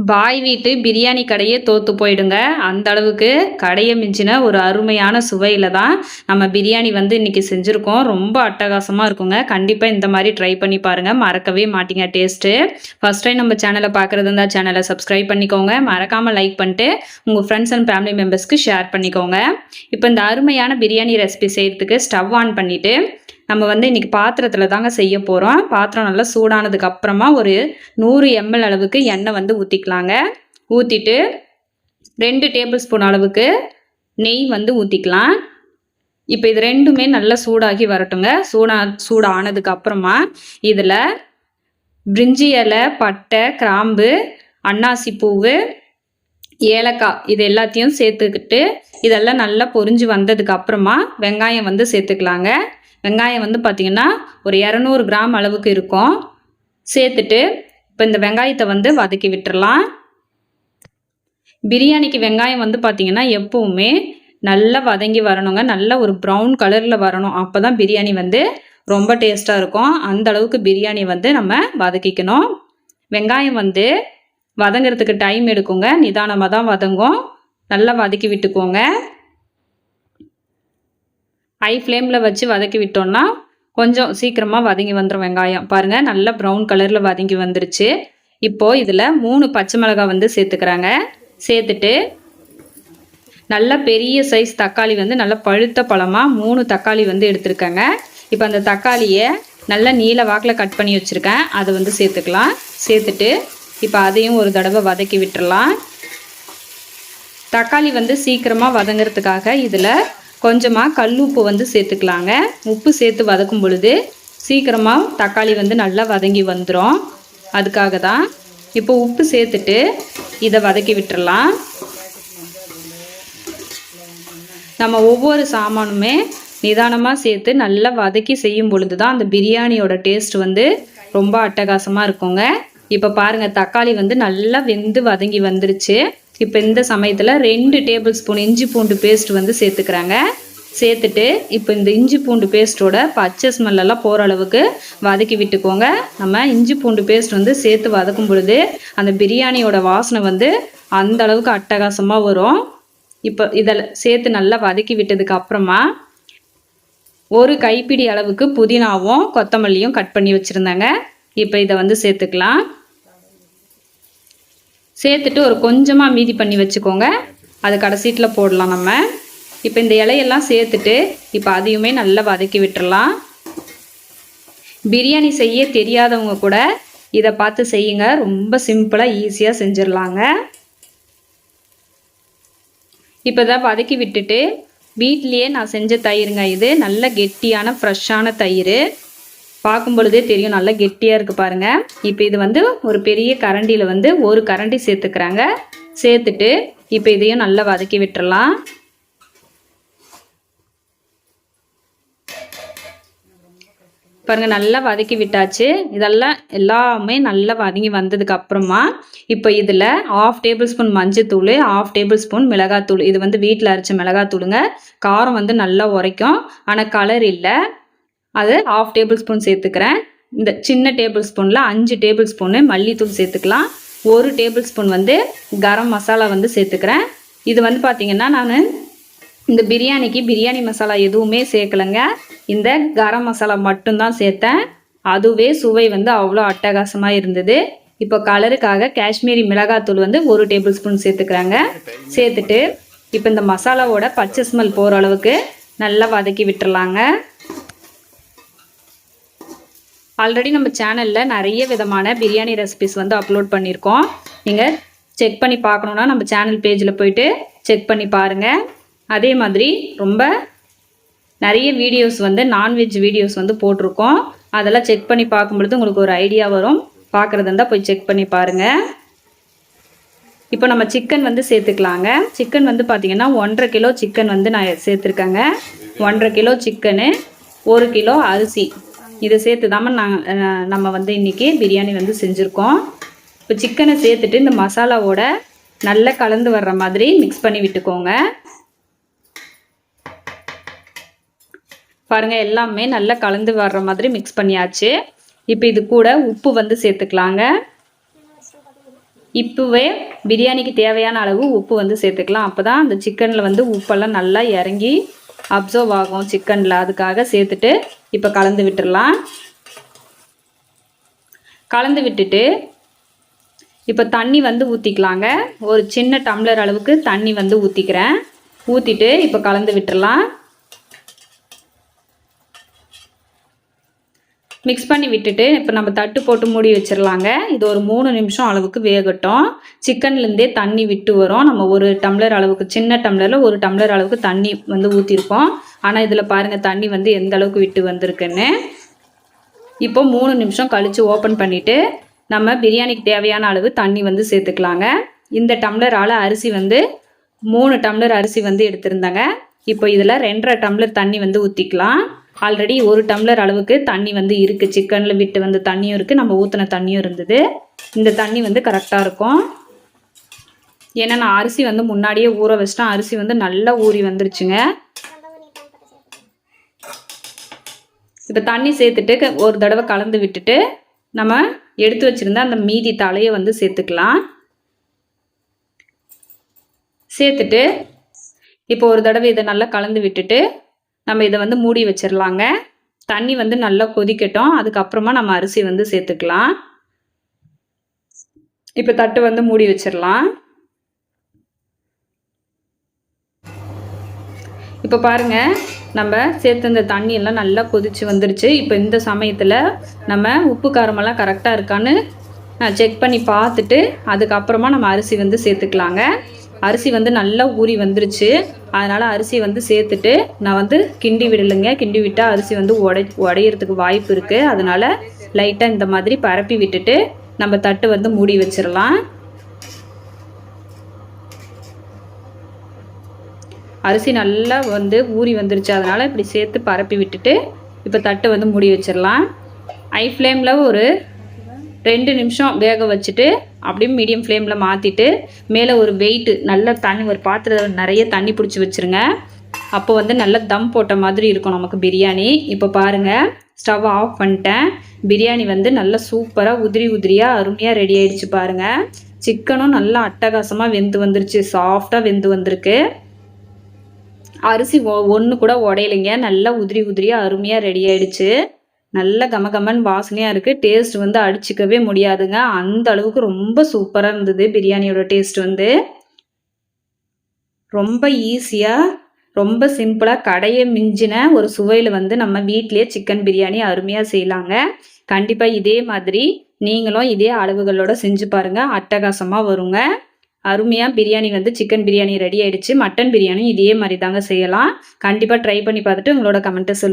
பாய் வீட்டு பிரியாணி கடையே தோத்து போயிடுங்க. அந்த அளவுக்கு கடைய மிஞ்சின ஒரு அருமையான சுவையில தான் நம்ம பிரியாணி வந்து இன்னைக்கு செஞ்சுருக்கோம். ரொம்ப அட்டகாசமா இருக்குங்க. கண்டிப்பா இந்த மாரி ட்ரை பண்ணி பாருங்க. மறக்கவே மாட்டீங்க டேஸ்ட்டு. ஃபர்ஸ்ட் டைம் நம்ம சேனல பார்க்குறது இருந்தா சேனல சப்ஸ்கிரைப் பண்ணிக்கோங்க. மறக்காம லைக் பண்ணிட்டு உங்க ஃப்ரெண்ட்ஸ் அண்ட் ஃபேமிலி மெம்பர்ஸ்க்கு ஷேர் பண்ணிக்கோங்க. இப்போ இந்த அருமையான பிரியாணி ரெசிபி செய்யறதுக்கு ஸ்டவ் ஆன் பண்ணிட்டு நம்ம வந்து இன்றைக்கி பாத்திரத்தில் தாங்க செய்ய போகிறோம். பாத்திரம் நல்லா சூடானதுக்கு அப்புறமா ஒரு 100 ml அளவுக்கு எண்ணெய் வந்து ஊற்றிக்கலாங்க. ஊற்றிட்டு 2 டேபிள் ஸ்பூன் அளவுக்கு நெய் வந்து ஊற்றிக்கலாம். இப்போ இது ரெண்டுமே நல்லா சூடாகி வரட்டுங்க. சூடானதுக்கு அப்புறமா இதில் பிரிஞ்சி இலை, பட்டை, கிராம்பு, அன்னாசி பூவு, ஏலக்காய் இது எல்லாத்தையும் சேர்த்துக்கிட்டு இதெல்லாம் நல்லா பொரிஞ்சு வந்ததுக்கு அப்புறமா வெங்காயம் வந்து சேர்த்துக்கலாங்க. வெங்காயம் வந்து பார்த்திங்கன்னா ஒரு 200 கிராம் அளவுக்கு இருக்கும். சேர்த்துட்டு இப்போ இந்த வெங்காயத்தை வந்து வதக்கி விட்டுறலாம். பிரியாணிக்கு வெங்காயம் வந்து பார்த்திங்கன்னா எப்போவுமே நல்லா வதங்கி வரணுங்க. நல்ல ஒரு ப்ரௌன் கலரில் வரணும். அப்போ தான் பிரியாணி வந்து ரொம்ப டேஸ்ட்டாக இருக்கும். அந்த அளவுக்கு பிரியாணி வந்து நம்ம வதக்கிக்கணும். வெங்காயம் வந்து வதங்கிறதுக்கு டைம் எடுக்குங்க. நிதானமாக தான் வதங்கும். நல்லா வதக்கி விட்டுக்கோங்க. ஹை ஃப்ளேமில் வச்சு வதக்கி விட்டோம்னா கொஞ்சம் சீக்கிரமாக வதங்கி வந்துடும் வெங்காயம். பாருங்கள் நல்லா ப்ரௌன் கலரில் வதங்கி வந்துருச்சு. இப்போது இதில் 3 பச்சை மிளகாய் வந்து சேர்த்துக்கிறாங்க. சேர்த்துட்டு நல்ல பெரிய சைஸ் தக்காளி வந்து நல்ல பழுத்த பழமாக 3 தக்காளி வந்து எடுத்துருக்கேங்க. இப்போ அந்த தக்காளியை நல்லா நீல வாக்கில் கட் பண்ணி வச்சுருக்கேன். அதை வந்து சேர்த்துக்கலாம். சேர்த்துட்டு இப்போ அதையும் ஒரு தடவை வதக்கி விட்டுறலாம். தக்காளி வந்து சீக்கிரமாக வதங்கிறதுக்காக இதில் கொஞ்சமாக கல்லுப்பு வந்து சேர்த்துக்கலாங்க. உப்பு சேர்த்து வதக்கும் பொழுது சீக்கிரமாக தக்காளி வந்து நல்லா வதங்கி வந்துடும். அதுக்காக தான் இப்போ உப்பு சேர்த்துட்டு இதை வதக்கி விட்டுறலாம். நம்ம ஒவ்வொரு சாமானுமே நிதானமாக சேர்த்து நல்லா வதக்கி செய்யும் பொழுது தான் அந்த பிரியாணியோட டேஸ்ட் வந்து ரொம்ப அட்டகாசமாக இருக்குங்க. இப்போ பாருங்கள் தக்காளி வந்து நல்லா வெந்து வதங்கி வந்துருச்சு. இப்போ இந்த சமயத்தில் 2 டேபிள் ஸ்பூன் இஞ்சி பூண்டு பேஸ்ட் வந்து சேர்த்துக்கிறாங்க. சேர்த்துட்டு இப்போ இந்த இஞ்சி பூண்டு பேஸ்ட்டோட பச்சை ஸ்மெல்லாம் போகிற அளவுக்கு வதக்கி விட்டுக்கோங்க. நம்ம இஞ்சி பூண்டு பேஸ்ட் வந்து சேர்த்து வதக்கும் பொழுது அந்த பிரியாணியோட வாசனை வந்து அந்த அளவுக்கு அட்டகாசமாக வரும். இப்போ இதில் சேர்த்து நல்லா வதக்கி விட்டதுக்கு அப்புறமா ஒரு கைப்பிடி அளவுக்கு புதினாவும் கொத்தமல்லியும் கட் பண்ணி வச்சுருந்தாங்க. இப்போ இதை வந்து சேர்த்துக்கலாம். சேர்த்துட்டு ஒரு கொஞ்சமாக மீதி பண்ணி வச்சுக்கோங்க. அது கடைசீட்டில் போடலாம் நம்ம. இப்போ இந்த இலையெல்லாம் சேர்த்துட்டு இப்போ அதையுமே நல்லா வதக்கி விட்டுறலாம். பிரியாணி செய்ய தெரியாதவங்க கூட இதை பார்த்து செய்யுங்க. ரொம்ப சிம்பிளாக ஈஸியாக செஞ்சிடலாங்க. இப்போ தான் வதக்கி விட்டுட்டு வீட்லேயே நான் செஞ்ச தயிருங்க. இது நல்ல கெட்டியான ஃப்ரெஷ்ஷான தயிர். பார்க்கும் பொழுதே தெரியும் நல்லா கெட்டியாக இருக்குது பாருங்கள். இப்போ இது வந்து ஒரு பெரிய கரண்டியில் வந்து ஒரு கரண்டி சேர்த்துக்கிறாங்க. சேர்த்துட்டு இப்போ இதையும் நல்லா வதக்கி விட்டுறலாம். பாருங்கள் நல்லா வதக்கி விட்டாச்சு. இதெல்லாம் எல்லாமே நல்லா வதங்கி வந்ததுக்கு அப்புறமா இப்போ இதில் 1/2 டேபிள் ஸ்பூன் மஞ்சத்தூள், 1/2 டேபிள் ஸ்பூன் மிளகாத்தூள். இது வந்து வீட்டில் அரைச்ச மிளகாத்தூளுங்க. காரம் வந்து நல்லா உரைக்கும், ஆனால் கலர் இல்லை. அது 1/2 டேபிள் ஸ்பூன் சேர்த்துக்கிறேன். இந்த சின்ன டேபிள் ஸ்பூனில் 5 டேபிள் ஸ்பூனு மல்லித்தூள் சேர்த்துக்கலாம். 1 டேபிள் ஸ்பூன் வந்து கரம் மசாலா வந்து சேர்த்துக்கிறேன். இது வந்து பார்த்திங்கன்னா நான் இந்த பிரியாணிக்கு பிரியாணி மசாலா எதுவுமே சேர்க்கலைங்க. இந்த கரம் மசாலா மட்டும்தான் சேர்த்தேன். அதுவே சுவை வந்து அவ்வளோ அட்டகாசமாக இருந்தது. இப்போ கலருக்காக காஷ்மீரி மிளகாத்தூள் வந்து 1 டேபிள் ஸ்பூன் சேர்த்துக்கிறாங்க. சேர்த்துட்டு இப்போ இந்த மசாலாவோட பச்சை ஸ்மெல் போகிற அளவுக்கு நல்லா வதக்கி விட்டுறலாங்க. ஆல்ரெடி நம்ம சேனலில் நிறைய விதமான பிரியாணி ரெசிபிஸ் வந்து அப்லோட் பண்ணியிருக்கோம். நீங்கள் செக் பண்ணி பார்க்கணுன்னா நம்ம சேனல் பேஜில் போயிட்டு செக் பண்ணி பாருங்கள். அதே மாதிரி ரொம்ப நிறைய வீடியோஸ் வந்து நான்வெஜ் வீடியோஸ் வந்து போட்டிருக்கோம். அதெல்லாம் செக் பண்ணி பார்க்கும்பொழுது உங்களுக்கு ஒரு ஐடியா வரும். பார்க்குறது இருந்தால் போய் செக் பண்ணி பாருங்கள். இப்போ நம்ம சிக்கன் வந்து சேர்த்துக்கலாங்க. சிக்கன் வந்து பார்த்திங்கன்னா 1.5 கிலோ சிக்கன் வந்து நான் சேர்த்துருக்கேங்க. 1.5 கிலோ சிக்கனு, 1 கிலோ அரிசி, இதை சேர்த்து தான் நம்ம வந்து இன்றைக்கி பிரியாணி வந்து செஞ்சுருக்கோம். இப்போ சிக்கனை சேர்த்துட்டு இந்த மசாலாவோட நல்லா கலந்து வர்ற மாதிரி மிக்ஸ் பண்ணி விட்டுக்கோங்க. பாருங்கள் எல்லாமே நல்லா கலந்து வர்ற மாதிரி மிக்ஸ் பண்ணியாச்சு. இப்போ இது கூட உப்பு வந்து சேர்த்துக்கலாங்க. இப்போவே பிரியாணிக்கு தேவையான அளவு உப்பு வந்து சேர்த்துக்கலாம். அப்போ தான் அந்த சிக்கனில் வந்து உப்பெல்லாம் நல்லா இறங்கி அப்சர்வ் ஆகும் சிக்கனில். அதுக்காக சேர்த்துட்டு இப்போ கலந்து விட்டுடலாம். கலந்து விட்டுட்டு இப்போ தண்ணி வந்து ஊற்றிக்கலாங்க. ஒரு சின்ன டம்ளர் அளவுக்கு தண்ணி வந்து ஊற்றிக்கிறேன். ஊற்றிட்டு இப்போ கலந்து விட்டுடலாம். மிக்ஸ் பண்ணி விட்டுட்டு இப்போ நம்ம தட்டு போட்டு மூடி வச்சிடலாங்க. இது ஒரு 3 நிமிஷம் அளவுக்கு வேகட்டும். சிக்கன்லேருந்தே தண்ணி விட்டு வரும். நம்ம ஒரு டம்ளர் அளவுக்கு, சின்ன டம்ளரில் ஒரு டம்ளர் அளவுக்கு தண்ணி வந்து ஊற்றிருக்கோம். ஆனால் இதில் பாருங்கள் தண்ணி வந்து எந்த அளவுக்கு விட்டு வந்திருக்குன்னு. இப்போ 3 நிமிஷம் கழித்து ஓப்பன் பண்ணிவிட்டு நம்ம பிரியாணிக்கு தேவையான அளவு தண்ணி வந்து சேர்த்துக்கலாங்க. இந்த டம்ளரால் அரிசி வந்து 3 டம்ளர் அரிசி வந்து எடுத்திருந்தாங்க. இப்போ இதில் 2.5 டம்ளர் தண்ணி வந்து ஊற்றிக்கலாம். ஆல்ரெடி 1 டம்ளர் அளவுக்கு தண்ணி வந்து இருக்குது. சிக்கனில் விட்டு வந்து தண்ணியும் இருக்குது, நம்ம ஊற்றின தண்ணியும் இருந்தது. இந்த தண்ணி வந்து கரெக்டாக இருக்கும். ஏன்னா நான் அரிசி வந்து முன்னாடியே ஊற வச்சிட்டேன். அரிசி வந்து நல்லா ஊறி வந்துருச்சுங்க. இப்போ தண்ணி சேர்த்துட்டு ஒரு தடவை கலந்து விட்டுட்டு நம்ம எடுத்து வச்சுருந்த அந்த மீதி தலையை வந்து சேர்த்துக்கலாம். சேர்த்துட்டு இப்போ ஒரு தடவை இதை நல்லா கலந்து விட்டுட்டு நம்ம இதை வந்து மூடி வச்சிடலாங்க. தண்ணி வந்து நல்லா கொதிக்கட்டும். அதுக்கப்புறமா நம்ம அரிசி வந்து சேர்த்துக்கலாம். இப்போ தட்டு வந்து மூடி வச்சிடலாம். இப்போ பாருங்கள் நம்ம சேர்த்து இந்த தண்ணியெல்லாம் நல்லா கொதித்து வந்துருச்சு. இப்போ இந்த சமயத்தில் நம்ம உப்பு காரமெல்லாம் கரெக்டாக இருக்கான்னு செக் பண்ணி பார்த்துட்டு அதுக்கப்புறமா நம்ம அரிசி வந்து சேர்த்துக்கலாங்க. அரிசி வந்து நல்லா ஊறி வந்துருச்சு. அதனால் அரிசி வந்து சேர்த்துட்டு நான் வந்து கிண்டி விடலைங்க. கிண்டி விட்டால் அரிசி வந்து உடையிறதுக்கு வாய்ப்பு இருக்குது. அதனால் லைட்டாக இந்த மாதிரி பரப்பி விட்டுட்டு நம்ம தட்டு வந்து மூடி வச்சிடலாம். அரிசி நல்லா வந்து ஊறி வந்துருச்சு. அதனால் இப்படி சேர்த்து பரப்பி விட்டுட்டு இப்போ தட்டு வந்து மூடி வச்சிடலாம். ஹை ஃப்ளேமில் ஒரு 2 நிமிஷம் வேக வச்சுட்டு அப்படியே மீடியம் ஃப்ளேமில் மாற்றிட்டு மேலே ஒரு வெயிட்டு நல்லா தண்ணி, ஒரு பாத்திரத்தில் நிறைய தண்ணி பிடிச்சி வச்சுருங்க. அப்போ வந்து நல்லா தம் போட்ட மாதிரி இருக்கும் நமக்கு பிரியாணி. இப்போ பாருங்கள் ஸ்டவ் ஆஃப் பண்ணிட்டேன். பிரியாணி வந்து நல்லா சூப்பராக உதிரி உதிரியாக அருமையாக ரெடி ஆகிடுச்சு பாருங்கள். சிக்கனும் நல்லா அட்டகாசமாக வெந்து வந்துருச்சு. சாஃப்டாக வெந்து வந்திருக்கு. அரிசி ஒன்று கூட உடையலைங்க. நல்லா உதிரி உதிரியாக அருமையாக ரெடி ஆகிடுச்சு. நல்ல கமகமன் வாசனையாக இருக்குது. டேஸ்ட் வந்து அடிச்சிக்கவே முடியாதுங்க. அந்த அளவுக்கு ரொம்ப சூப்பராக இருந்தது பிரியாணியோட டேஸ்ட் வந்து. ரொம்ப ஈஸியாக, ரொம்ப சிம்பிளாக, கடையை மிஞ்சின ஒரு சுவையில் வந்து நம்ம வீட்டிலே சிக்கன் பிரியாணி அருமையாக செய்யலாங்க. கண்டிப்பாக இதே மாதிரி நீங்களும் இதே அளவுகளோட செஞ்சு பாருங்கள். அட்டகாசமாக வருங்க. அருமையாக பிரியாணி வந்து சிக்கன் பிரியாணி ரெடி ஆகிடுச்சு. மட்டன் பிரியாணி இதே மாதிரி தாங்க செய்யலாம். கண்டிப்பாக ட்ரை பண்ணி பார்த்துட்டு உங்களோட கமெண்ட்டை சொல்லுங்கள்.